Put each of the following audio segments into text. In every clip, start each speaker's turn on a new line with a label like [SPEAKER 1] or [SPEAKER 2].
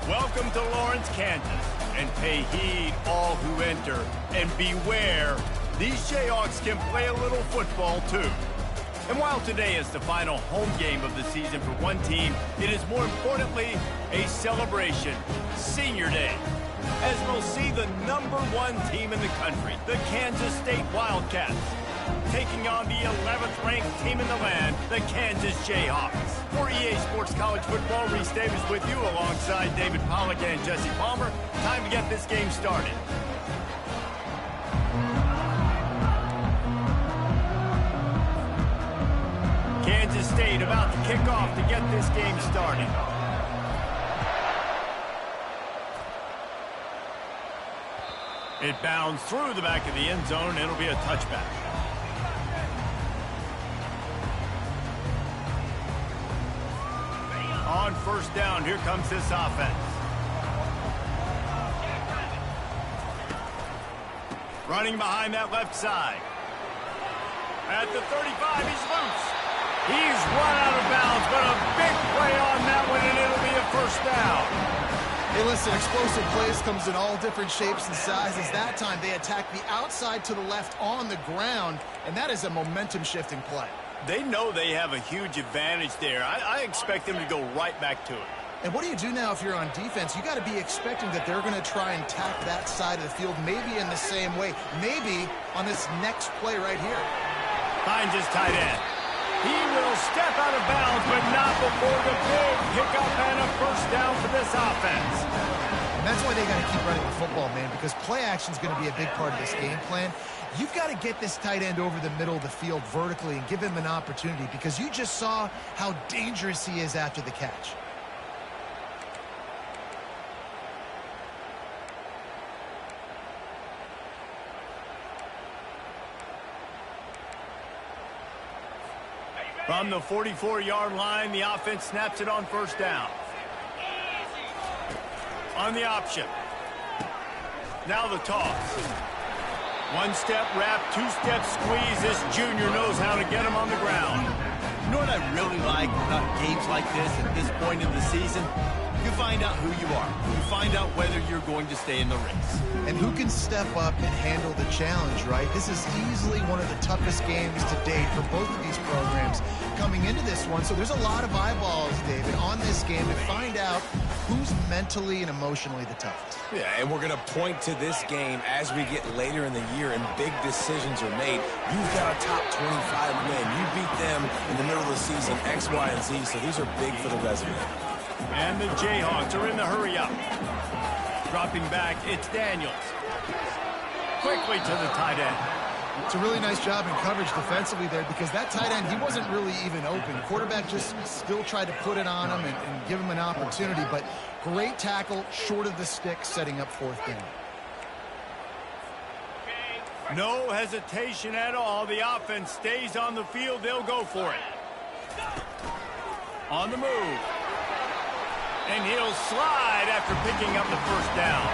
[SPEAKER 1] Welcome to Lawrence, Kansas, and pay heed all who enter, and beware, these Jayhawks can play a little football too. And while today is the final home game of the season for one team, it is more importantly a celebration, Senior Day, as we'll see the #1 team in the country, the Kansas State Wildcats, taking on the 11th ranked team in the land, the Kansas Jayhawks. For EA Sports College Football, Reese Davis with you alongside David Pollack and Jesse Palmer. Time to get this game started. Kansas State about to kick off to get this game started. It bounds through the back of the end zone. It'll be a touchback. On first down, here comes this offense. Running behind that left side. At the 35, he's loose. He's run out of bounds, but a big play on that one, and it'll be a first down.
[SPEAKER 2] Hey, listen, explosive plays comes in all different shapes and sizes. That time, they attack the outside to the left on the ground, and that is a momentum-shifting play.
[SPEAKER 1] They know they have a huge advantage there. I expect them to go right back to it.
[SPEAKER 2] And what do you do now if you're on defense? You got to be expecting that they're going to try and tack that side of the field, maybe in the same way, maybe on this next play right here.
[SPEAKER 1] Finds his tight end. He will step out of bounds, but not before the big pickup and a first down for this offense.
[SPEAKER 2] And that's why they got to keep running the football, man, because play action is going to be a big part of this game plan. You've got to get this tight end over the middle of the field vertically and give him an opportunity, because you just saw how dangerous he is after the catch.
[SPEAKER 1] From the 44-yard line, the offense snaps it on first down. On the option. Now the toss. One-step wrap, two-step squeeze. This junior knows how to get him on the ground.
[SPEAKER 3] You know what I really like about games like this at this point in the season? You find out who you are. You find out whether you're going to stay in the race.
[SPEAKER 2] And who can step up and handle the challenge, right? This is easily one of the toughest games to date for both of these programs coming into this one. So there's a lot of eyeballs, David, on this game to find out who's mentally and emotionally the toughest.
[SPEAKER 4] Yeah, and we're going to point to this game as we get later in the year and big decisions are made. You've got a top 25 win. You beat them in the middle of the season, X, Y, and Z, so these are big for the resume.
[SPEAKER 1] And the Jayhawks are in the hurry-up. Dropping back, it's Daniels. Quickly to the tight end.
[SPEAKER 2] It's a really nice job in coverage defensively there, because that tight end, he wasn't really even open. Quarterback just still tried to put it on him and give him an opportunity, but great tackle, short of the stick, setting up fourth down.
[SPEAKER 1] No hesitation at all. The offense stays on the field. They'll go for it. On the move. And he'll slide after picking up the first down.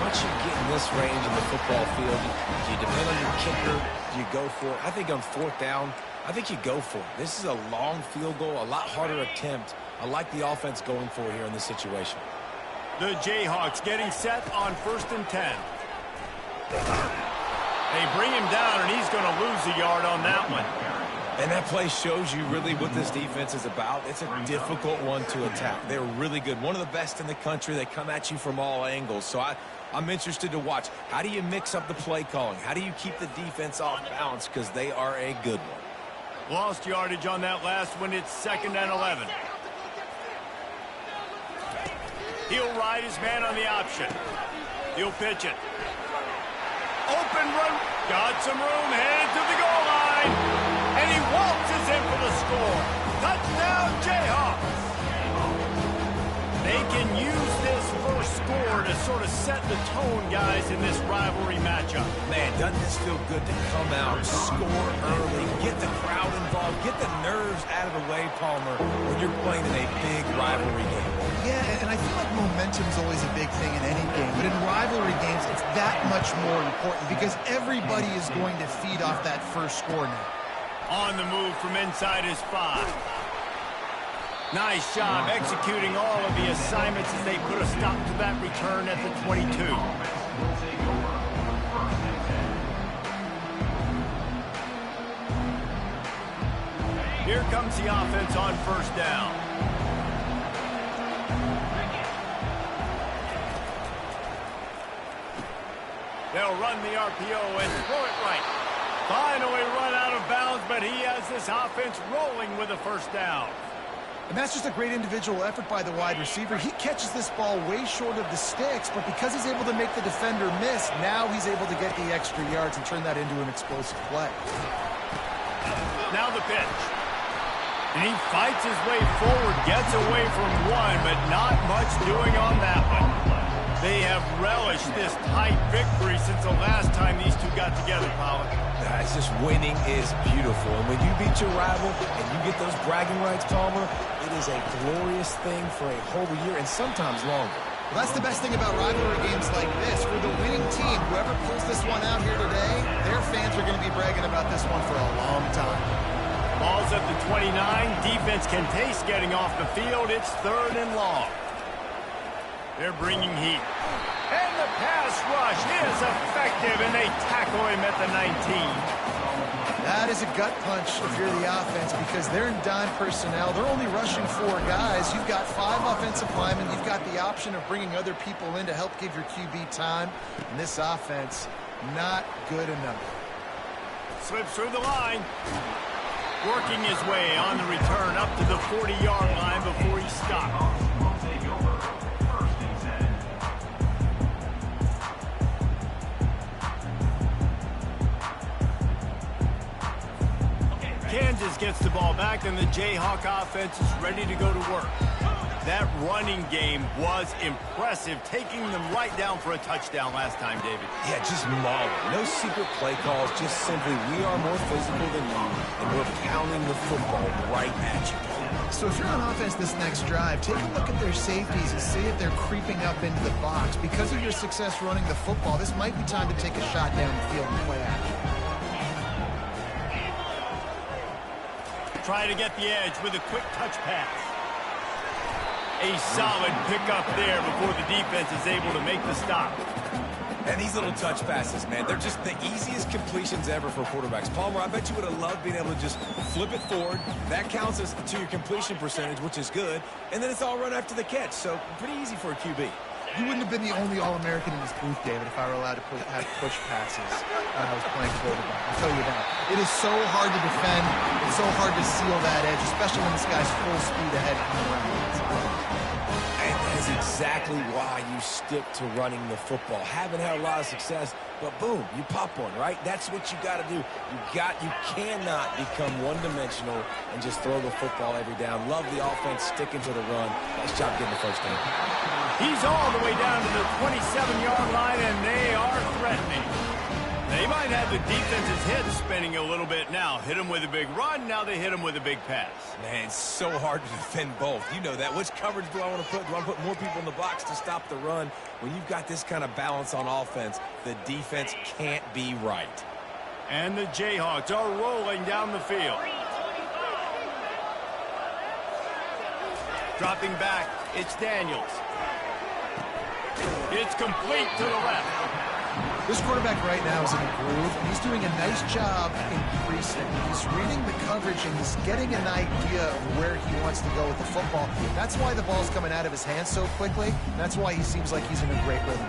[SPEAKER 4] Once you get in this range in the football field, do you depend on your kicker? Do you go for it? I think on fourth down, I think you go for it. This is a long field goal, a lot harder attempt. I like the offense going for it here in this situation.
[SPEAKER 1] The Jayhawks getting set on 1st and 10. They bring him down, and he's going to lose a yard on that one.
[SPEAKER 4] And that play shows you really what this defense is about. It's a difficult one to attack. They're really good. One of the best in the country. They come at you from all angles. So I'm interested to watch. How do you mix up the play calling? How do you keep the defense off balance? Because they are a good one.
[SPEAKER 1] Lost yardage on that last one. It's 2nd and 11. He'll ride his man on the option. He'll pitch it. Open run. Got some room. Headed to the goal line. And he waltzes in for the score. Touchdown, Jayhawks. They can use this first score to sort of set the tone, guys, in this rivalry matchup.
[SPEAKER 4] Man, doesn't this feel good to come out, score early, get the crowd involved, get the nerves out of the way, Palmer, when you're playing in a big rivalry game?
[SPEAKER 2] Yeah, and I feel like momentum's always a big thing in any game, but in rivalry games, it's that much more important because everybody is going to feed off that first score now.
[SPEAKER 1] On the move from inside his 5. Nice job executing all of the assignments as they put a stop to that return at the 22. Here comes the offense on first down. They'll run the RPO and throw it right. Finally run out of bounds, but he has this offense rolling with a first down.
[SPEAKER 2] And that's just a great individual effort by the wide receiver. He catches this ball way short of the sticks, but because he's able to make the defender miss, now he's able to get the extra yards and turn that into an explosive play.
[SPEAKER 1] Now the pitch. And he fights his way forward, gets away from one, but not much doing on that one. They have relished this tight victory since the last time these two got together, Pollard.
[SPEAKER 4] It's just winning is beautiful. And when you beat your rival and you get those bragging rights, Palmer, it is a glorious thing for a whole year and sometimes longer.
[SPEAKER 2] Well, that's the best thing about rivalry games like this. For the winning team, whoever pulls this one out here today, their fans are going to be bragging about this one for a long time.
[SPEAKER 1] Ball's at the 29. Defense can taste getting off the field. It's 3rd and long. They're bringing heat. And the pass rush is effective, and they tackle him at the 19.
[SPEAKER 2] That is a gut punch if you're the offense because they're in dime personnel. They're only rushing 4 guys. You've got 5 offensive linemen. You've got the option of bringing other people in to help give your QB time. And this offense, not good enough.
[SPEAKER 1] Slips through the line. Working his way on the return up to the 40-yard line before he stopped. Kansas gets the ball back, and the Jayhawk offense is ready to go to work. That running game was impressive, taking them right down for a touchdown last time, David.
[SPEAKER 4] Yeah, just mauling. No secret play calls, just simply we are more physical than you, and we're pounding the football right at you.
[SPEAKER 2] So if you're on offense this next drive, take a look at their safeties and see if they're creeping up into the box. Because of your success running the football, this might be time to take a shot down the field and play action.
[SPEAKER 1] Try to get the edge with a quick touch pass. A solid pickup there before the defense is able to make the stop.
[SPEAKER 4] And these little touch passes, man, they're just the easiest completions ever for quarterbacks. Palmer, I bet you would have loved being able to just flip it forward. That counts as to your completion percentage, which is good. And then it's all run after the catch, so pretty easy for a QB.
[SPEAKER 2] You wouldn't have been the only All-American in this booth, David, if I were allowed to have push passes when I was playing quarterback. I'll tell you that. It is so hard to defend. It's so hard to seal that edge, especially when this guy's full speed ahead coming around the inside.
[SPEAKER 4] And that is exactly why you stick to running the football. Haven't had a lot of success, but boom, you pop one, right? That's what you got to do. You cannot become one-dimensional and just throw the football every down. Love the offense sticking to the run. Nice job getting the first down.
[SPEAKER 1] He's all the way down to the 27-yard line, and they are threatening. They might have the defense's head spinning a little bit now. Hit him with a big run, now they hit him with a big pass.
[SPEAKER 4] Man, it's so hard to defend both. You know that. Which coverage do I want to put? Do I put more people in the box to stop the run? When you've got this kind of balance on offense, the defense can't be right.
[SPEAKER 1] And the Jayhawks are rolling down the field. Dropping back, it's Daniels. It's complete to the left.
[SPEAKER 2] This quarterback right now is in a groove, and he's doing a nice job increasing. He's reading the coverage, and he's getting an idea of where he wants to go with the football. That's why the ball's coming out of his hands so quickly. That's why he seems like he's in a great rhythm.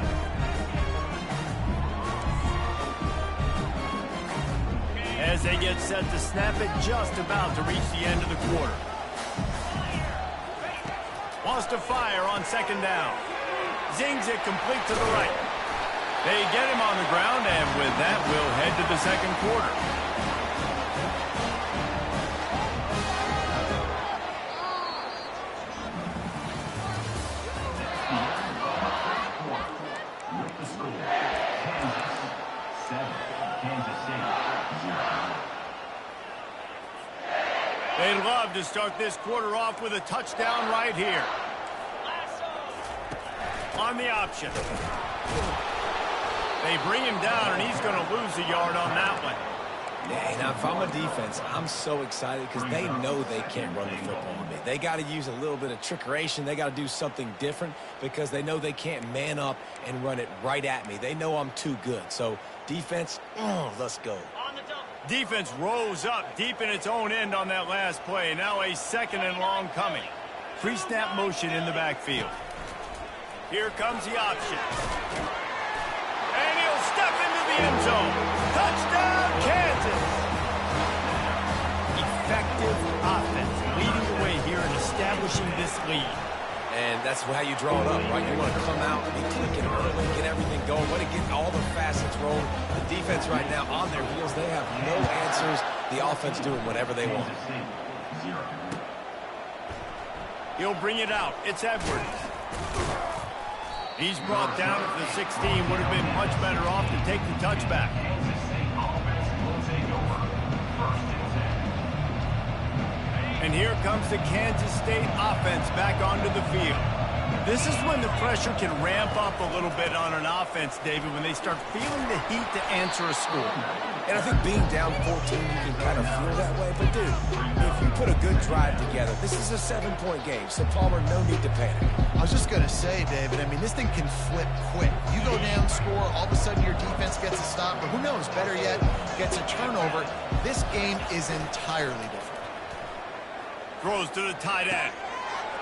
[SPEAKER 1] As they get set to snap it, just about to reach the end of the quarter. Wants to fire on second down. Zings it complete to the right. They get him on the ground, and with that, we'll head to the second quarter. They'd love to start this quarter off with a touchdown right here. On the option. They bring him down, and he's going to lose a yard on that one.
[SPEAKER 4] Yeah, now if I'm a defense, I'm so excited because they know they can't run the football on me. They got to use a little bit of trickeration. They got to do something different because they know they can't man up and run it right at me. They know I'm too good. So defense, let's go.
[SPEAKER 1] Defense rose up deep in its own end on that last play. Now a 2nd and long coming. Pre-snap motion in the backfield. Here comes the option. And he'll step into the end zone. Touchdown, Kansas! Effective offense leading the way here and establishing this lead.
[SPEAKER 4] And that's how you draw it up, right? You want to come out and be clicking early, get everything going, want to get all the facets rolling. The defense right now on their heels, they have no answers. The offense doing whatever they want.
[SPEAKER 1] He'll bring it out. It's Edwards. He's brought down at the 16. Would have been much better off to take the touchback. And here comes the Kansas State offense back onto the field. This is when the pressure can ramp up a little bit on an offense, David, when they start feeling the heat to answer a score.
[SPEAKER 4] And I think being down 14, you can kind of feel that way. But, dude, if you put a good drive together, this is a 7-point game. So, Palmer, no need to panic.
[SPEAKER 2] I was just going to say, David, I mean, this thing can flip quick. You go down, score, all of a sudden your defense gets a stop, or who knows, better yet, gets a turnover. This game is entirely different.
[SPEAKER 1] Throws to the tight end.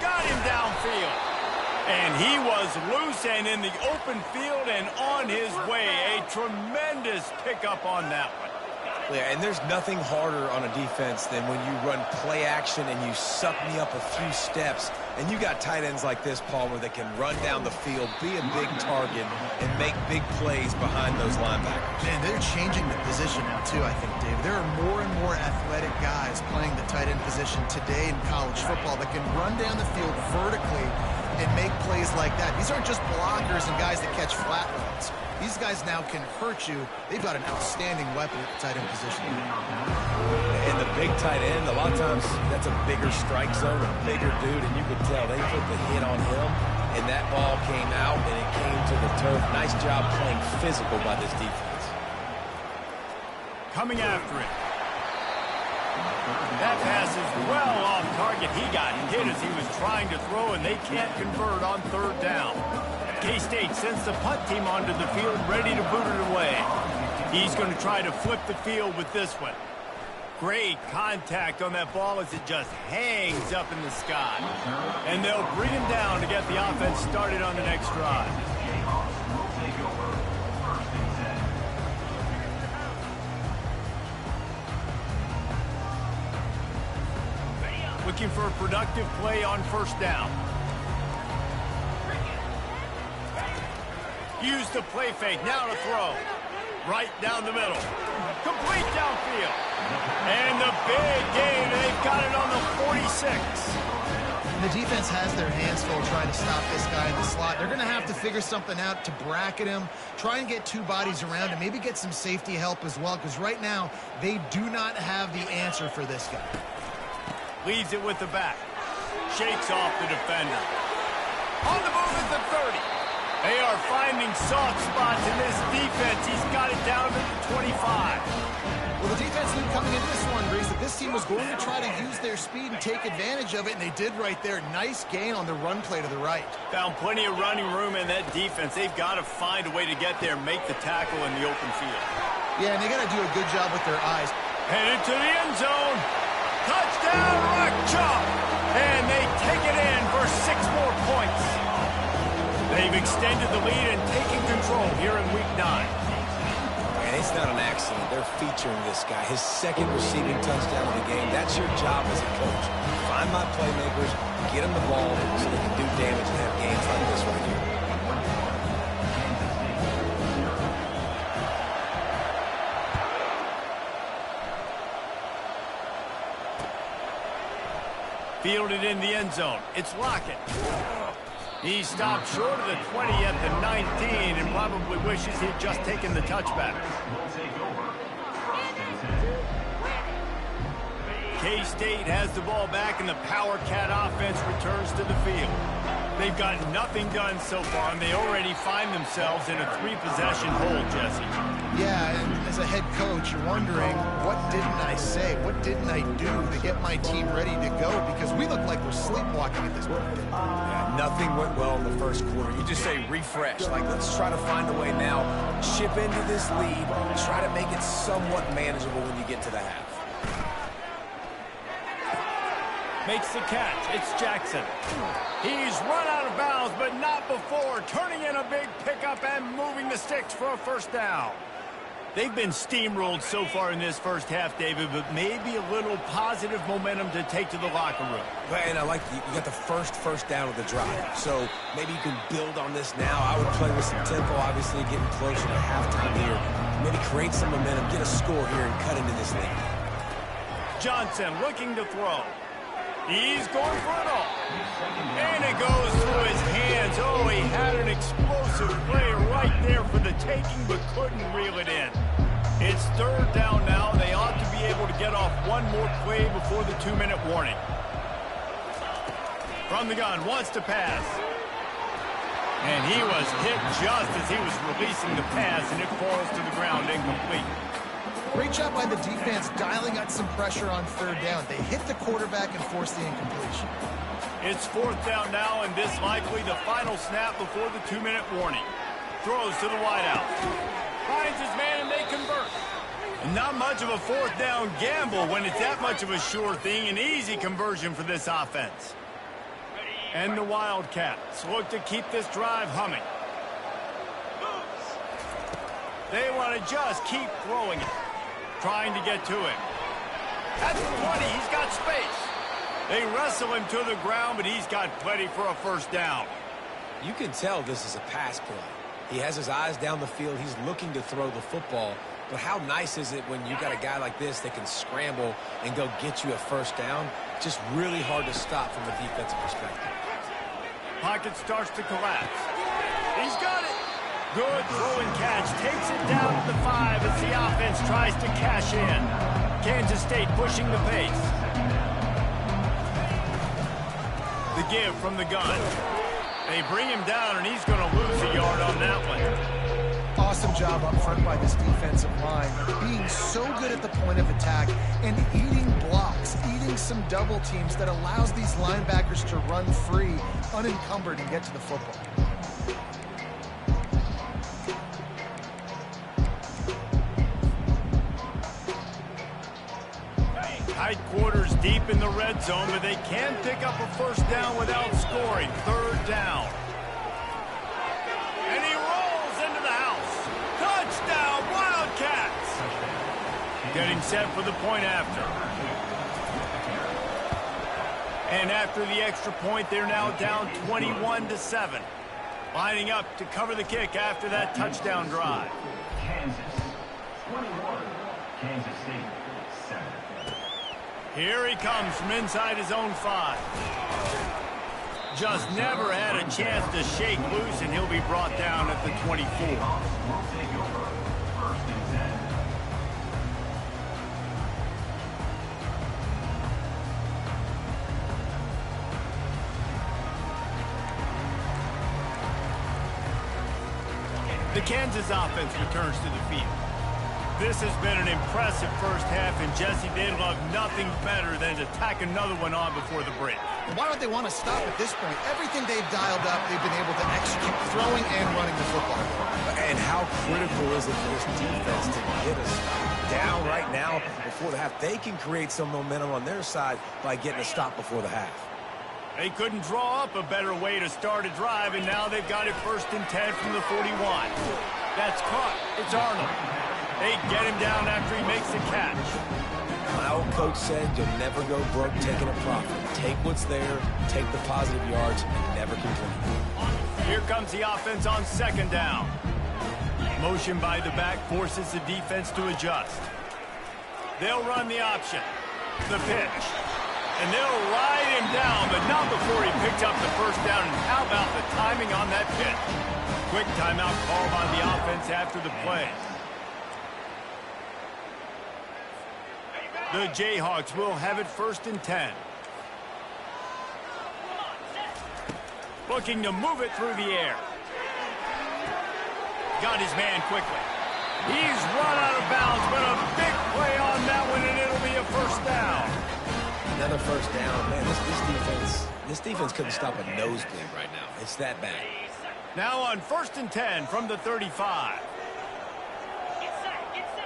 [SPEAKER 1] Got him downfield. And he was loose and in the open field and on his way. A tremendous pickup on that one.
[SPEAKER 4] Yeah, and there's nothing harder on a defense than when you run play action and you suck me up a few steps. And you got tight ends like this, Palmer, that can run down the field, be a big target, and make big plays behind those linebackers.
[SPEAKER 2] Man, they're changing the position now, too, I think, Dave. There are more and more athletic guys playing the tight end position today in college football that can run down the field vertically and make plays like that. These aren't just blockers and guys that catch flat routes. These guys now can hurt you. They've got an outstanding weapon at the tight end position.
[SPEAKER 4] And the big tight end, a lot of times that's a bigger strike zone, a bigger dude, and you could tell they put the hit on him, and that ball came out, and it came to the turf. Nice job playing physical by this defense.
[SPEAKER 1] Coming after it. That pass is well off target. He got hit as he was trying to throw, and they can't convert on 3rd down. K-State sends the punt team onto the field, ready to boot it away. He's going to try to flip the field with this one. Great contact on that ball as it just hangs up in the sky. And they'll bring him down to get the offense started on the next drive. Looking for a productive play on 1st down. Use the play fake, now to throw. Right down the middle. Complete downfield. And the big gain, they've got it on the 46.
[SPEAKER 2] And the defense has their hands full trying to stop this guy in the slot. They're going to have to figure something out to bracket him, try and get 2 bodies around him, maybe get some safety help as well, because right now they do not have the answer for this guy.
[SPEAKER 1] Leaves it with the back. Shakes off the defender. On the move at the 30. They are finding soft spots in this defense. He's got it down to the 25.
[SPEAKER 2] Well, the defense knew coming into this one, Reese, that this team was going to try to use their speed and take advantage of it, and they did right there. Nice gain on the run play to the right.
[SPEAKER 1] Found plenty of running room in that defense. They've got to find a way to get there, make the tackle in the open field.
[SPEAKER 2] Yeah, and they got to do a good job with their eyes.
[SPEAKER 1] Headed to the end zone. Touchdown, Rock Chalk! And they take it in for 6 more points. They've extended the lead and taken control here in Week 9.
[SPEAKER 4] And it's not an accident. They're featuring this guy. His 2nd receiving touchdown of the game. That's your job as a coach. Find my playmakers, get them the ball so they can do damage and have games like this right here.
[SPEAKER 1] Fielded in the end zone. It's Lockett. He stopped short of the 20 at the 19 and probably wishes he'd just taken the touchback. K-State has the ball back and the Power Cat offense returns to the field. They've got nothing done so far and they already find themselves in a 3-possession hole, Jesse.
[SPEAKER 2] Yeah, and as a head coach, you're wondering, what didn't I say? What didn't I do to get my team ready to go? Because we look like we're sleepwalking at this point.
[SPEAKER 4] Yeah, nothing went well in the first quarter. You just say refresh. Like, let's try to find a way now. Chip into this lead. Try to make it somewhat manageable when you get to the half.
[SPEAKER 1] Makes the catch. It's Jackson. He's run out of bounds, but not before turning in a big pickup and moving the sticks for a first down. They've been steamrolled so far in this first half, David, but maybe a little positive momentum to take to the locker room.
[SPEAKER 4] And I like you got the first down of the drive. So maybe you can build on this now. I would play with some tempo, obviously getting closer to halftime here. Maybe create some momentum, get a score here, and cut into this lead.
[SPEAKER 1] Johnson looking to throw. He's going for it all. And it goes through his hands. Oh, he had an explosive play right there for the taking, but couldn't reel it in. It's third down now. They ought to be able to get off one more play before the 2-minute warning. From the gun, wants to pass. And he was hit just as he was releasing the pass, and it falls to the ground incomplete.
[SPEAKER 2] Great job by the defense dialing out some pressure on third down. They hit the quarterback and forced the incompletion.
[SPEAKER 1] It's fourth down now, and this likely the final snap before the 2-minute warning. Throws to the wideout. Finds his man, and they convert. And not much of a fourth down gamble when it's that much of a sure thing. An easy conversion for this offense. And the Wildcats look to keep this drive humming. They want to just keep throwing it. Trying to get to him. At the 20, he's got space. They wrestle him to the ground, but he's got plenty for a first down.
[SPEAKER 4] You can tell this is a pass play. He has his eyes down the field. He's looking to throw the football. But how nice is it when you got a guy like this that can scramble and go get you a first down? Just really hard to stop from a defensive perspective.
[SPEAKER 1] Pocket starts to collapse. He's got it. Good throw and catch. Takes it down to the 5 as the offense tries to cash in. Kansas State pushing the pace. The give from the gun. They bring him down, and he's going to lose a yard on that one.
[SPEAKER 2] Awesome job up front by this defensive line. Being so good at the point of attack and eating blocks, eating some double teams that allows these linebackers to run free, unencumbered, and get to the football.
[SPEAKER 1] Tight quarters deep in the red zone, but they can pick up a first down without scoring. Third down. And he rolls into the house. Touchdown, Wildcats! Getting set for the point after. And after the extra point, they're now down 21-7. Lining up to cover the kick after that touchdown drive.
[SPEAKER 5] Kansas, 21. Kansas State, 7.
[SPEAKER 1] Here he comes from inside his own 5. Just never had a chance to shake loose, and he'll be brought down at the 24.
[SPEAKER 5] Will take over. First and 10.
[SPEAKER 1] The Kansas offense returns to the field. This has been an impressive first half, and Jesse, they'd love nothing better than to tack another one on before the break.
[SPEAKER 2] Why don't they want to stop at this point? Everything they've dialed up, they've been able to execute, throwing and running the football.
[SPEAKER 4] And how critical is it for this defense to get us down right now before the half? They can create some momentum on their side by getting a stop before the half.
[SPEAKER 1] They couldn't draw up a better way to start a drive, and now they've got it first and 10 from the 41. That's caught. It's Arnold. They get him down after he makes the catch.
[SPEAKER 4] My old coach said you'll never go broke taking a profit. Take what's there, take the positive yards, and never complain.
[SPEAKER 1] Here comes the offense on second down. Motion by the back forces the defense to adjust. They'll run the option. The pitch. And they'll ride him down, but not before he picked up the first down. And how about the timing on that pitch? Quick timeout call by the offense after the play. The Jayhawks will have it first and 10. Looking to move it through the air. Got his man quickly. He's run out of bounds, but a big play on that one, and it'll be a first down.
[SPEAKER 4] Another first down. Man, this defense couldn't stop a nosebleed right now. It's that bad.
[SPEAKER 1] Now on 1st and 10 from the 35.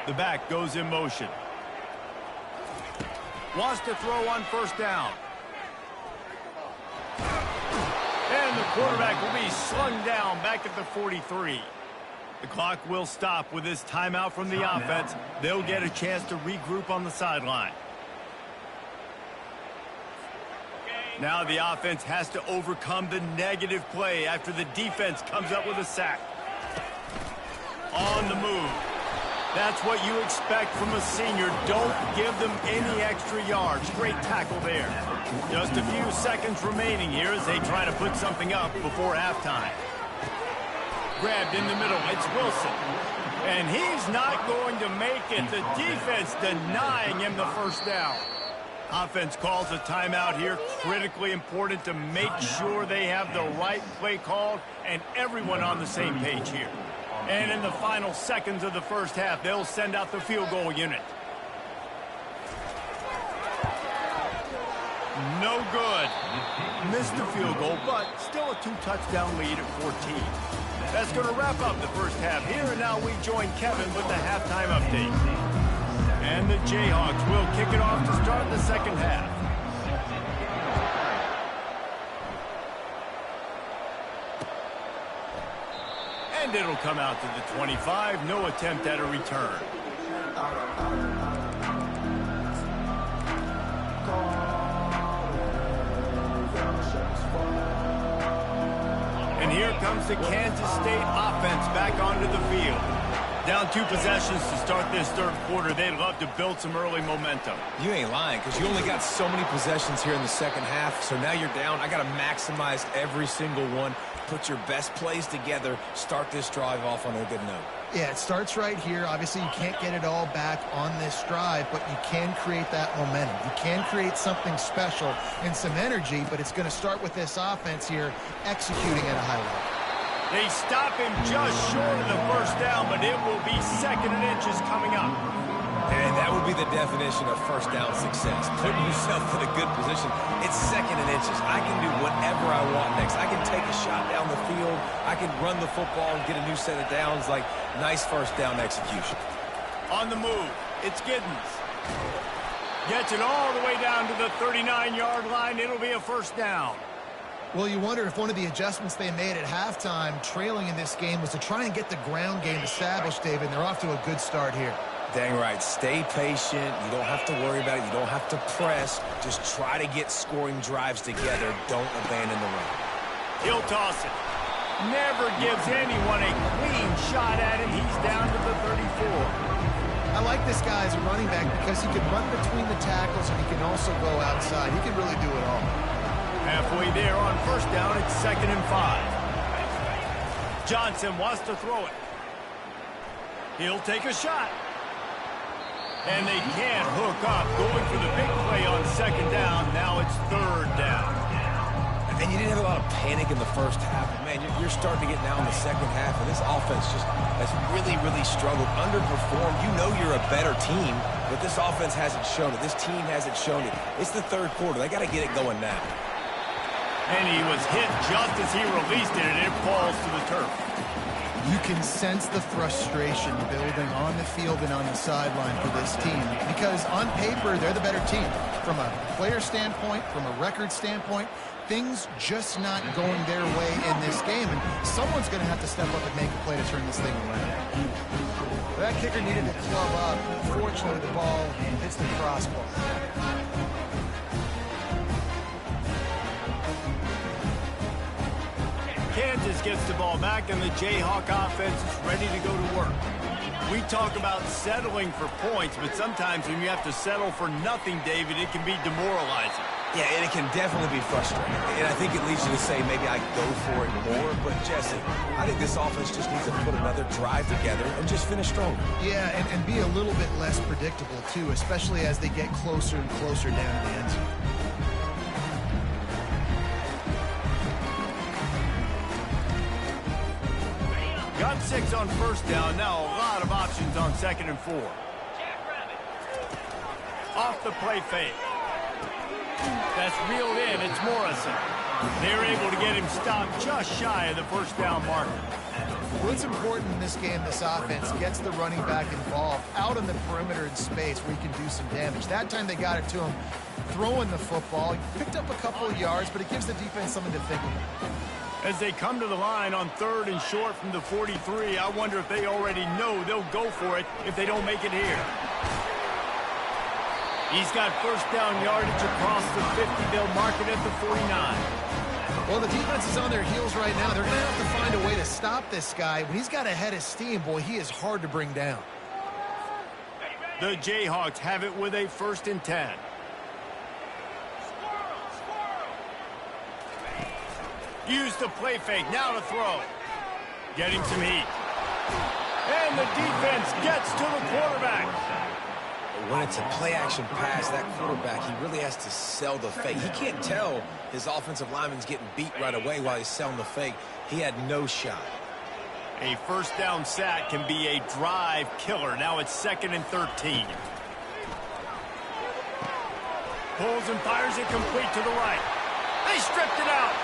[SPEAKER 1] The back goes in motion. Wants to throw on 1st down. And the quarterback will be slung down back at the 43. The clock will stop with this timeout from the offense. They'll get a chance to regroup on the sideline. Now the offense has to overcome the negative play after the defense comes up with a sack. On the move. That's what you expect from a senior. Don't give them any extra yards. Great tackle there. Just a few seconds remaining here as they try to put something up before halftime. Grabbed in the middle. It's Wilson. And he's not going to make it. The defense denying him the first down. Offense calls a timeout here. Critically important to make sure they have the right play called and everyone on the same page here. And in the final seconds of the first half, they'll send out the field goal unit. No good. Missed the field goal, but still a 2-touchdown lead at 14. That's going to wrap up the first half here, and now we join Kevin with the halftime update. And the Jayhawks will kick it off to start the second half. And it'll come out to the 25. No attempt at a return. And here comes the Kansas State offense back onto the field. Down 2 possessions to start this third quarter. They'd love to build some early momentum.
[SPEAKER 4] You ain't lying, because you only got so many possessions here in the second half, so now you're down. I got to maximize every single one. Put your best plays together. Start this drive off on a good note.
[SPEAKER 2] Yeah, it starts right here. Obviously, you can't get it all back on this drive, but you can create that momentum. You can create something special and some energy, but it's going to start with this offense here executing at a high level.
[SPEAKER 1] They stop him just short of the first down, but it will be 2nd and inches coming up.
[SPEAKER 4] And that would be the definition of first down success. Putting yourself in a good position. It's 2nd and inches. I can do whatever I want next. I can take a shot down the field. I can run the football and get a new set of downs. Like, nice first down execution.
[SPEAKER 1] On the move, it's Giddens. Gets it all the way down to the 39-yard line. It'll be a first down.
[SPEAKER 2] Well, you wonder if one of the adjustments they made at halftime, trailing in this game, was to try and get the ground game established, David. They're off to a good start here.
[SPEAKER 4] Dang right. Stay patient. You don't have to worry about it. You don't have to press. Just try to get scoring drives together. Don't abandon the run.
[SPEAKER 1] He'll toss it. Never gives anyone a clean shot at him. He's down to the 34.
[SPEAKER 2] I like this guy as a running back because he can run between the tackles and he can also go outside. He can really do it all.
[SPEAKER 1] Halfway there on first down, it's 2nd and 5. Johnson wants to throw it. He'll take a shot. And they can't hook up. Going for the big play on 2nd down. Now it's 3rd down.
[SPEAKER 4] And you didn't have a lot of panic in the first half. But man, you're starting to get now in the second half. And this offense just has really, really struggled. Underperformed. You know you're a better team. But this offense hasn't shown it. This team hasn't shown it. It's the third quarter. They got to get it going now.
[SPEAKER 1] And he was hit just as he released it, and it falls to the turf.
[SPEAKER 2] You can sense the frustration building on the field and on the sideline for this team because on paper, they're the better team. From a player standpoint, from a record standpoint, things just not going their way in this game, and someone's going to have to step up and make a play to turn this thing around. That kicker needed to club up. Unfortunately, the ball hits the crossbar.
[SPEAKER 1] Kansas gets the ball back, and the Jayhawk offense is ready to go to work. We talk about settling for points, but sometimes when you have to settle for nothing, David, it can be demoralizing.
[SPEAKER 4] Yeah, and it can definitely be frustrating. And I think it leads you to say maybe I go for it more. But, Jesse, I think this offense just needs to put another drive together and just finish stronger.
[SPEAKER 2] Yeah, and be a little bit less predictable, too, especially as they get closer and closer down to the end zone.
[SPEAKER 1] Got 6 on first down. Now a lot of options on 2nd and 4. Off the play fake. That's reeled in. It's Morrison. They're able to get him stopped just shy of the first down marker.
[SPEAKER 2] What's important in this game, this offense gets the running back involved out on the perimeter in space where he can do some damage. That time they got it to him throwing the football. He picked up a couple of yards, but it gives the defense something to think about.
[SPEAKER 1] As they come to the line on 3rd and short from the 43, I wonder if they already know they'll go for it if they don't make it here. He's got first down yardage across the 50. They'll mark it at the 49.
[SPEAKER 2] Well, the defense is on their heels right now. They're going to have to find a way to stop this guy. When he's got a head of steam, boy, he is hard to bring down.
[SPEAKER 1] The Jayhawks have it with a 1st and 10. Use the play fake. Now to throw. Getting some heat. And the defense gets to the quarterback.
[SPEAKER 4] When it's a play-action pass, that quarterback, he really has to sell the fake. He can't tell his offensive lineman's getting beat right away while he's selling the fake. He had no shot.
[SPEAKER 1] A first down sack can be a drive killer. Now it's 2nd and 13. Pulls and fires it complete to the right. They stripped it out.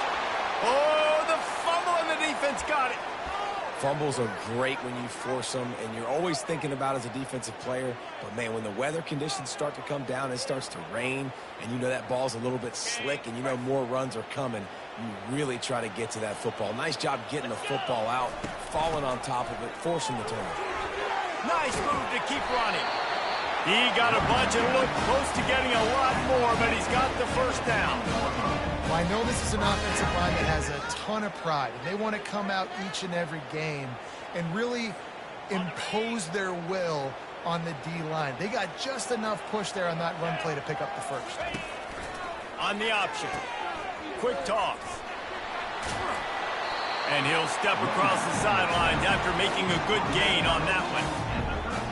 [SPEAKER 1] Oh, the fumble, and the defense got it.
[SPEAKER 4] Fumbles are great when you force them, and you're always thinking about as a defensive player. But, man, when the weather conditions start to come down, it starts to rain, and you know that ball's a little bit slick, and you know more runs are coming, you really try to get to that football. Nice job getting the football out, falling on top of it, forcing the turnover.
[SPEAKER 1] Nice move to keep running. He got a bunch and looked close to getting a lot more, but he's got the first down.
[SPEAKER 2] Well, I know this is an offensive line that has a ton of pride, and they want to come out each and every game and really impose their will on the D-line. They got just enough push there on that run play to pick up the first.
[SPEAKER 1] On the option. Quick toss. And he'll step across the sidelines after making a good gain on that one.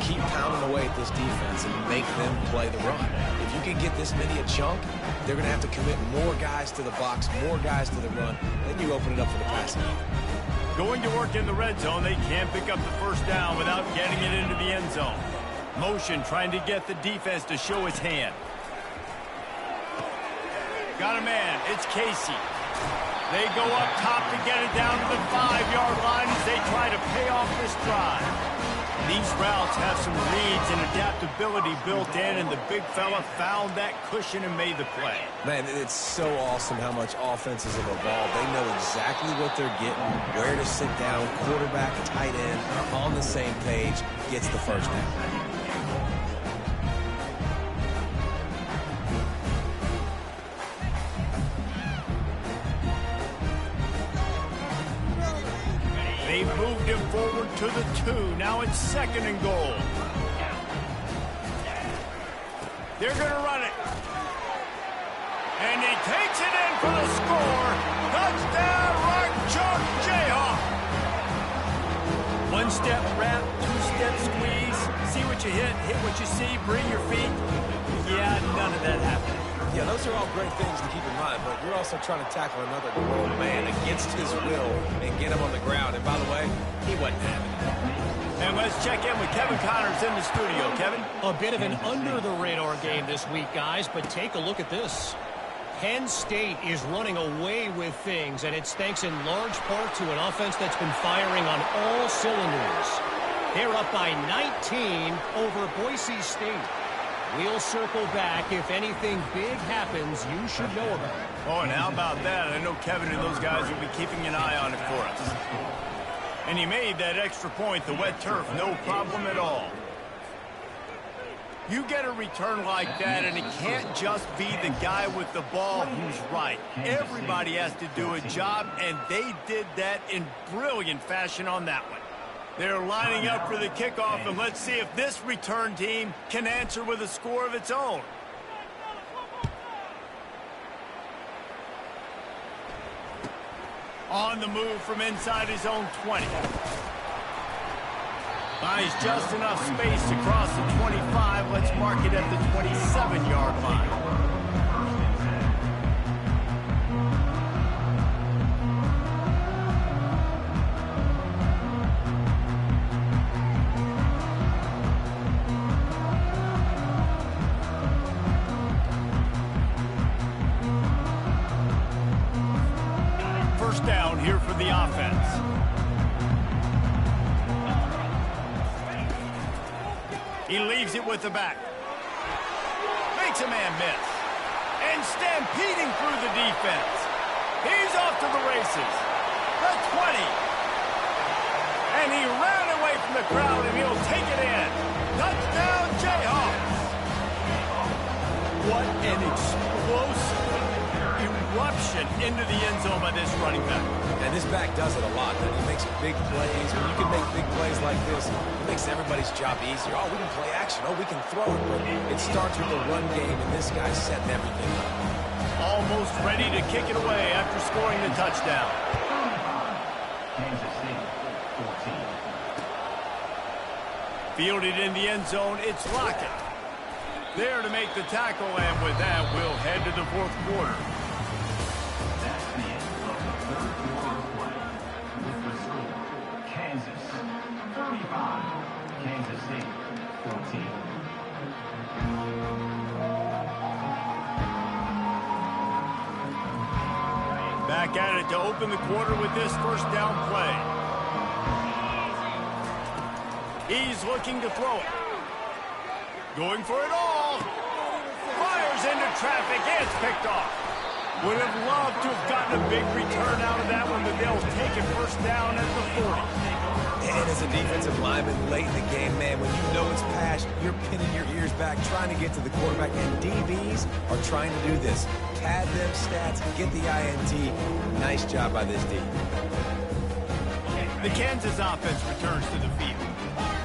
[SPEAKER 4] Keep pounding away at this defense and make them play the run. If you can get this many a chunk, they're going to have to commit more guys to the box, more guys to the run, then you open it up for the passing.
[SPEAKER 1] Going to work in the red zone, they can't pick up the first down without getting it into the end zone. Motion trying to get the defense to show his hand. Got a man, it's Casey. They go up top to get it down to the 5-yard line as they try to pay off this drive. These routes have some reads and adaptability built in, and the big fella found that cushion and made the play.
[SPEAKER 4] Man, it's so awesome how much offenses have evolved. They know exactly what they're getting, where to sit down, quarterback, tight end, on the same page, gets the first down.
[SPEAKER 1] They moved him forward to the 2. Now it's 2nd and goal. They're going to run it. And he takes it in for the score. Touchdown, Rock Chalk Jayhawk. One-step wrap, two-step squeeze. See what you hit what you see, bring your feet. Yeah, none of that happened.
[SPEAKER 4] Yeah, those are all great things to keep in mind, but you're also trying to tackle another grown man against his will and get him on the ground. And by the way, he wasn't having it.
[SPEAKER 1] And let's check in with Kevin Connors in the studio. Kevin?
[SPEAKER 6] A bit of an under-the-radar game this week, guys, but take a look at this. Penn State is running away with things, and it's thanks in large part to an offense that's been firing on all cylinders. They're up by 19 over Boise State. We'll circle back. If anything big happens, you should know about it.
[SPEAKER 1] Oh, and how about that? I know Kevin and those guys will be keeping an eye on it for us. And he made that extra point, the wet turf, no problem at all. You get a return like that, and it can't just be the guy with the ball who's right. Everybody has to do a job, and they did that in brilliant fashion on that one. They're lining up for the kickoff, and let's see if this return team can answer with a score of its own. On the move from inside his own 20. Buys just enough space to cross the 25. Let's mark it at the 27-yard line. He leaves it with the back. Makes a man miss. And stampeding through the defense. He's off to the races. The 20. And he ran away from the crowd, and he'll take it in. Touchdown, Jayhawks. What an explosive eruption into the end zone by this running back.
[SPEAKER 4] And this back does it a lot. He makes big plays. When you can make big plays like this, it makes everybody's job easier. Oh, we can play action. Oh, we can throw it. But it starts with the run game, and this guy's setting everything up.
[SPEAKER 1] Almost ready to kick it away after scoring the touchdown.
[SPEAKER 5] Kansas State, 14.
[SPEAKER 1] Fielded in the end zone, it's Lockett. There to make the tackle, and with that, we'll head to the fourth quarter.
[SPEAKER 5] That's the end of the third quarter of play. With the score, Kansas 35, Kansas State 14.
[SPEAKER 1] Back at it to open the quarter with this first down play. He's looking to throw it. Going for it all. Fires into traffic. It's picked off. Would have loved to have gotten a big return out of that one, but they'll take it first down at the 40.
[SPEAKER 4] And as a defensive lineman late in the game, man, when you know it's passed, you're pinning your ears back, trying to get to the quarterback, and DBs are trying to do this. Pad them stats, get the INT. Nice job by this D.
[SPEAKER 1] The Kansas offense returns to the field.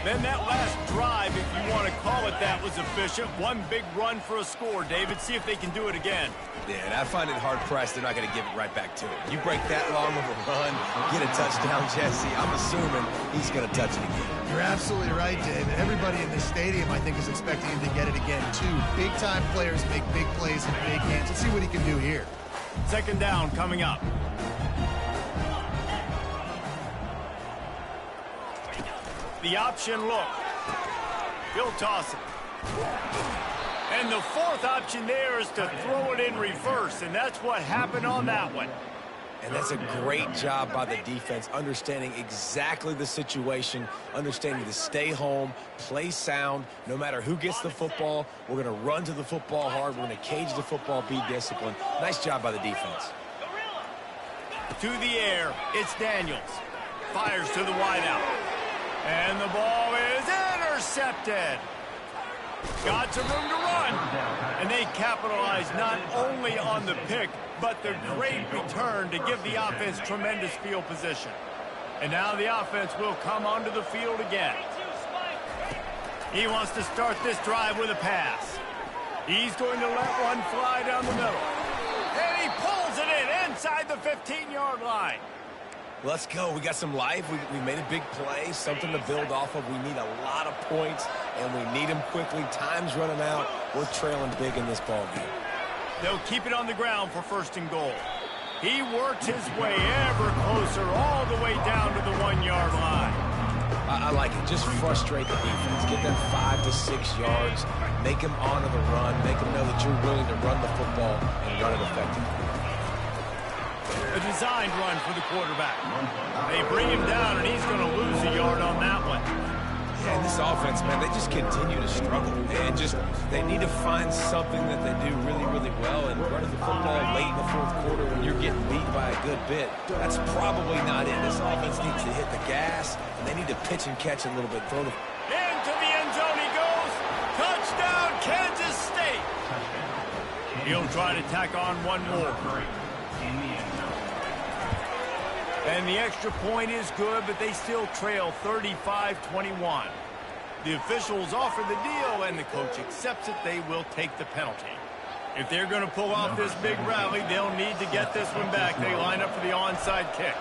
[SPEAKER 1] Then that last drive, if you want to call it that, was efficient. One big run for a score, David. See if they can do it again.
[SPEAKER 4] Yeah, and I find it hard-pressed they're not going to give it right back to him. You break that long of a run, get a touchdown, Jesse, I'm assuming he's going to touch it again.
[SPEAKER 2] You're absolutely right, David. Everybody in this stadium, I think, is expecting him to get it again, too. Big-time players make big plays in big games. Let's see what he can do here.
[SPEAKER 1] Second down coming up. The option look. He'll toss it. And the fourth option there is to throw it in reverse, and that's what happened on that one.
[SPEAKER 4] And that's a great job by the defense, understanding exactly the situation, understanding to stay home, play sound. No matter who gets the football, we're going to run to the football hard. We're going to cage the football, be disciplined. Nice job by the defense.
[SPEAKER 1] To the air, it's Daniels. Fires to the wideout. And the ball is intercepted. Got some room to run. And they capitalize not only on the pick, but the great return to give the offense tremendous field position. And now the offense will come onto the field again. He wants to start this drive with a pass. He's going to let one fly down the middle. And he pulls it in inside the 15-yard line.
[SPEAKER 4] Let's go. We got some life. We made a big play, something to build off of. We need a lot of points, and we need them quickly. Time's running out. We're trailing big in this ball game.
[SPEAKER 1] They'll keep it on the ground for first and goal. He works his way ever closer all the way down to the 1-yard line.
[SPEAKER 4] I like it. Just frustrate the defense. Get them 5 to 6 yards. Make them honor the run. Make them know that you're willing to run the football and run it effectively.
[SPEAKER 1] A designed run for the quarterback. They bring him down, and he's going to lose a yard on that one.
[SPEAKER 4] Yeah, and this offense, man, they just continue to struggle. And they need to find something that they do really, really well. And running the football late in the fourth quarter when you're getting beat by a good bit, that's probably not it. This offense needs to hit the gas, and they need to pitch and catch a little bit. Throw the...
[SPEAKER 1] Into the end zone he goes. Touchdown, Kansas State. He'll try to tack on one more. And the extra point is good, but they still trail 35-21. The officials offer the deal, and the coach accepts it. They will take the penalty. If they're going to pull off this big rally, they'll need to get this one back. They line up for the onside kick.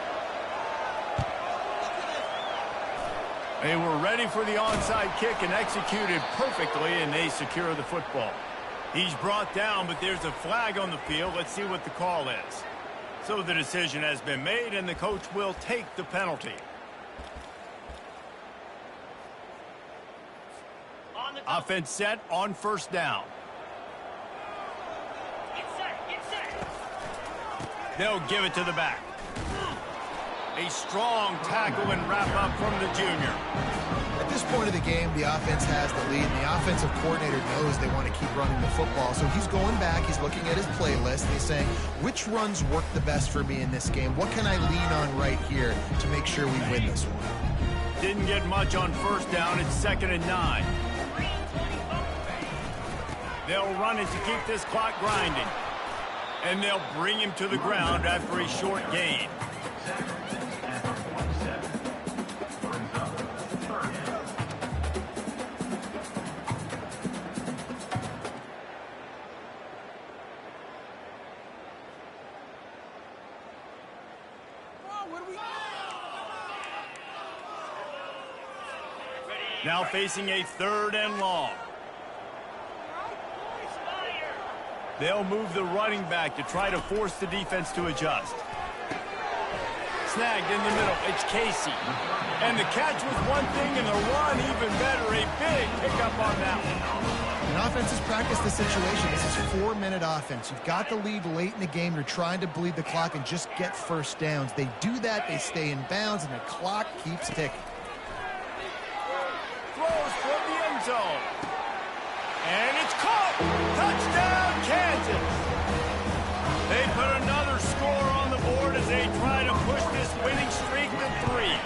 [SPEAKER 1] They were ready for the onside kick and executed perfectly, and they secure the football. He's brought down, but there's a flag on the field. Let's see what the call is. So the decision has been made, and the coach will take the penalty. Offense set on first down. They'll give it to the back. A strong tackle and wrap-up from the junior.
[SPEAKER 2] At this point of the game, the offense has the lead, and the offensive coordinator knows they want to keep running the football. So he's going back, he's looking at his playlist, and he's saying, which runs work the best for me in this game? What can I lean on right here to make sure we win this one?
[SPEAKER 1] Didn't get much on first down. It's 2nd and 9. They'll run it to keep this clock grinding. And they'll bring him to the ground after a short gain. Now facing a 3rd and long. They'll move the running back to try to force the defense to adjust. Snagged in the middle. It's Casey. And the catch was one thing and the run even better. A big pickup on that one.
[SPEAKER 2] An offense has practiced this situation. This is 4-minute offense. You've got the lead late in the game. You're trying to bleed the clock and just get first downs. They do that. They stay in bounds, and the clock keeps ticking.
[SPEAKER 1] Throws for the end zone. And it's caught. Touchdown, Kansas. They put another score on the board as they try to push this winning streak to 3.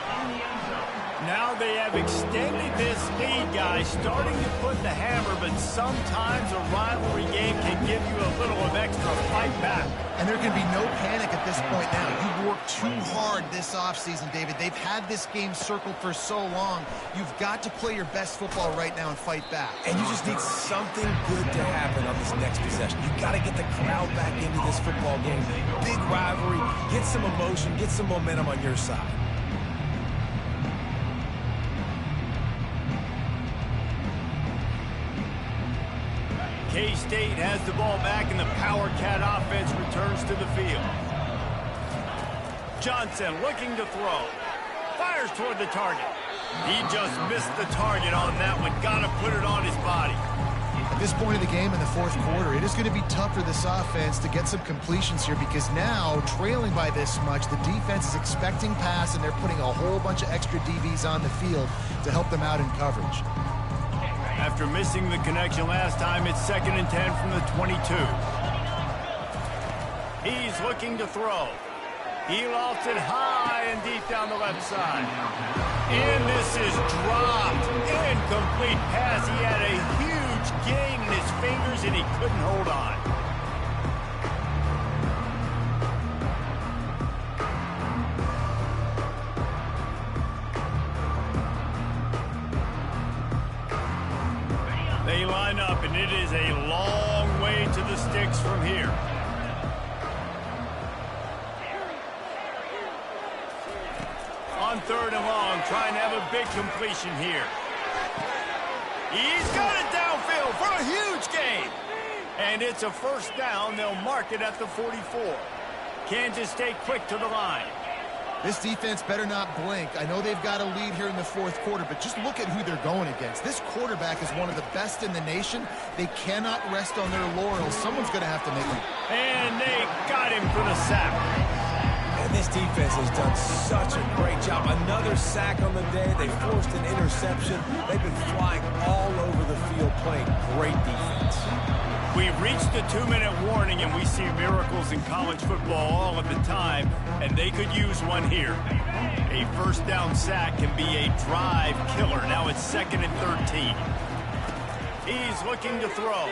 [SPEAKER 1] Now they have extended this lead, guys, starting to put the hammer, but sometimes a rivalry game can give you a little of extra fight back.
[SPEAKER 2] And there can be no panic at this point now. You worked too hard this offseason, David. They've had this game circled for so long. You've got to play your best football right now and fight back.
[SPEAKER 4] And you just need something good to happen on this next possession. You got to get the crowd back into this football game. Big rivalry. Get some emotion. Get some momentum on your side.
[SPEAKER 1] K-State has the ball back, and the Power Cat offense returns to the field. Johnson looking to throw. Fires toward the target. He just missed the target on that one. Got to put it on his body.
[SPEAKER 2] At this point of the game in the 4th quarter, it is going to be tough for this offense to get some completions here because now, trailing by this much, the defense is expecting pass, and they're putting a whole bunch of extra DBs on the field to help them out in coverage.
[SPEAKER 1] After missing the connection last time, it's 2nd and 10 from the 22. He's looking to throw. He lofts it high and deep down the left side. And this is dropped. Incomplete pass. He had a huge gain in his fingers, and he couldn't hold on. They line up, and it is a long way to the sticks from here. On 3rd and long, trying to have a big completion here. He's got it downfield for a huge gain. And it's a 1st down. They'll mark it at the 44. Kansas State quick to the line.
[SPEAKER 2] This defense better not blink. I know they've got a lead here in the 4th quarter, but just look at who they're going against. This quarterback is one of the best in the nation. They cannot rest on their laurels. Someone's going to have to make them.
[SPEAKER 1] And they got him for the sack.
[SPEAKER 4] And this defense has done such a great job. Another sack on the day. They forced an interception. They've been flying all over the field, playing great defense.
[SPEAKER 1] We've reached the 2-minute warning, and we see miracles in college football all of the time, and they could use one here. A 1st down sack can be a drive killer. Now it's 2nd and 13. He's looking to throw.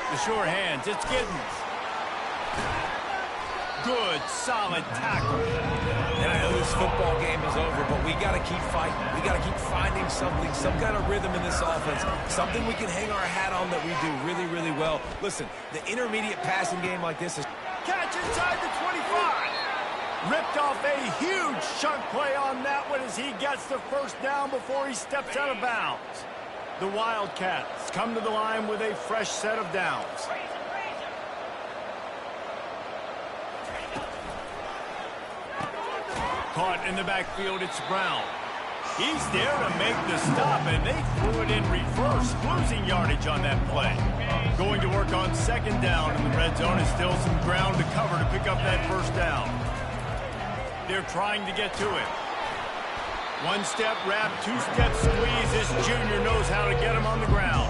[SPEAKER 1] The sure hands. It's Giddens. Good, solid tackle.
[SPEAKER 4] And I know this football game is over, but we got to keep fighting. We got to keep finding something, some kind of rhythm in this offense, something we can hang our hat on that we do really, really well. Listen, the intermediate passing game like this is...
[SPEAKER 1] Catch inside the 25. Ripped off a huge chunk play on that one as he gets the 1st down before he steps out of bounds. The Wildcats come to the line with a fresh set of downs. Caught in the backfield, it's Brown. He's there to make the stop, and they threw it in reverse, losing yardage on that play. Going to work on 2nd down, and the red zone is still some ground to cover to pick up that 1st down. They're trying to get to him. One-step wrap, two-step squeeze. This junior knows how to get him on the ground.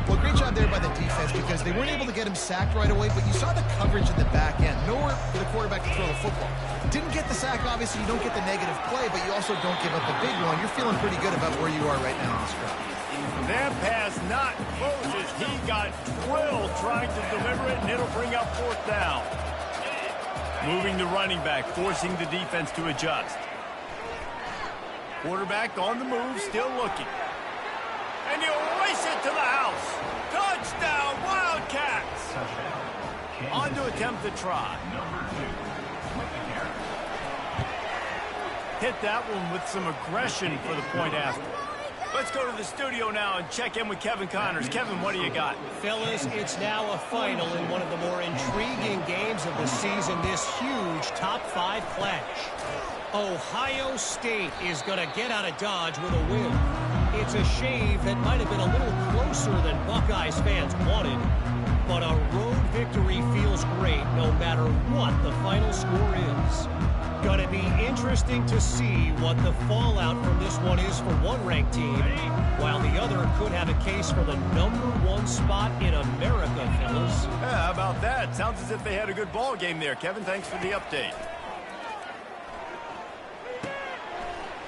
[SPEAKER 2] Well, great job there by the defense because they weren't able to get him sacked right away, but you saw the coverage in the back end. Nowhere for the quarterback to throw the football. Didn't get the sack, obviously. You don't get the negative play, but you also don't give up the big one. You're feeling pretty good about where you are right now in this drive.
[SPEAKER 1] That pass not closes. He got drilled trying to deliver it, and it'll bring up fourth down. Moving the running back, forcing the defense to adjust. Quarterback on the move, still looking. And he'll race it to the house. Touchdown, Wildcats! On to attempt the try. Hit that one with some aggression for the point after. Let's go to the studio now and check in with Kevin Connors. Kevin, what do you got?
[SPEAKER 6] Fellas, it's now a final in one of the more intriguing games of the season, this huge top-5 clash. Ohio State is going to get out of Dodge with a win. It's a shave that might have been a little closer than Buckeyes fans wanted, but a road victory feels great no matter what the final score is. Going to be interesting to see what the fallout from this one is for one ranked team, while the other could have a case for the #1 spot in America, fellas.
[SPEAKER 1] Yeah, how about that? Sounds as if they had a good ball game there. Kevin, thanks for the update.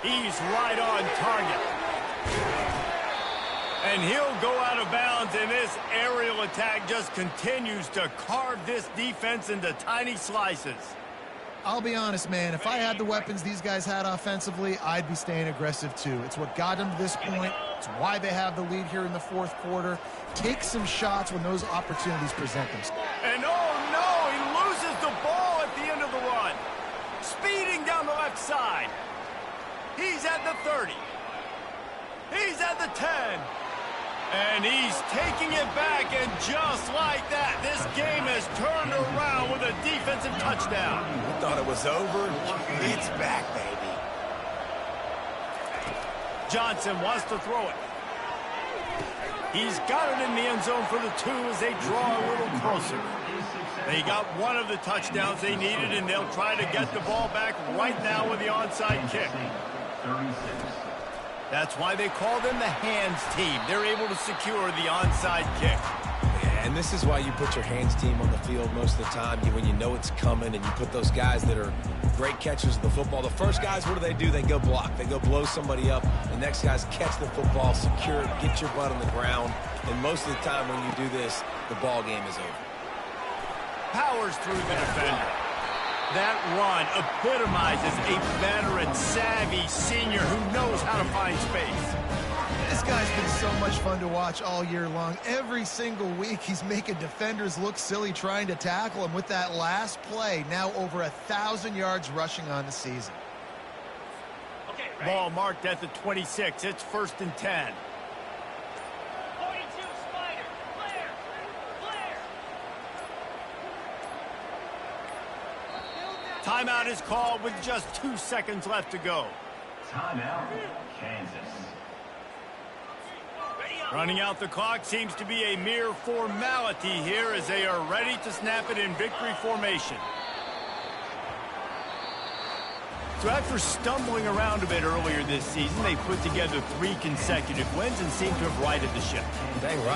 [SPEAKER 1] He's right on target. And he'll go out of bounds, and this aerial attack just continues to carve this defense into tiny slices.
[SPEAKER 2] I'll be honest, man. If I had the weapons these guys had offensively, I'd be staying aggressive too. It's what got them to this point. It's why they have the lead here in the fourth quarter. Take some shots when those opportunities present themselves.
[SPEAKER 1] And oh no, he loses the ball at the end of the run. Speeding down the left side. He's at the 30. He's at the 10. And he's taking it back, and just like that, this game has turned around with a defensive touchdown.
[SPEAKER 4] I thought it was over. It's back, baby.
[SPEAKER 1] Johnson wants to throw it. He's got it in the end zone for the 2 as they draw a little closer. They got one of the touchdowns they needed, and they'll try to get the ball back right now with the onside kick. That's why they call them the hands team. They're able to secure the onside kick.
[SPEAKER 4] Yeah, and this is why you put your hands team on the field most of the time, when you know it's coming, and you put those guys that are great catchers of the football. The first guys, what do? They go block. They go blow somebody up. The next guys catch the football, secure it, get your butt on the ground. And most of the time when you do this, the ball game is over.
[SPEAKER 1] Powers through the defender. That run epitomizes a veteran, savvy senior who knows how to find space.
[SPEAKER 2] This guy's been so much fun to watch all year long. Every single week, he's making defenders look silly trying to tackle him. With that last play, now over 1,000 yards rushing on the season.
[SPEAKER 1] Ball marked at the 26. It's 1st and 10. Timeout is called with just 2 seconds left to go.
[SPEAKER 5] Timeout, Kansas.
[SPEAKER 1] Running out the clock seems to be a mere formality here as they are ready to snap it in victory formation. So after stumbling around a bit earlier this season, they put together 3 consecutive wins and seem to have righted the ship.
[SPEAKER 4] Dang right.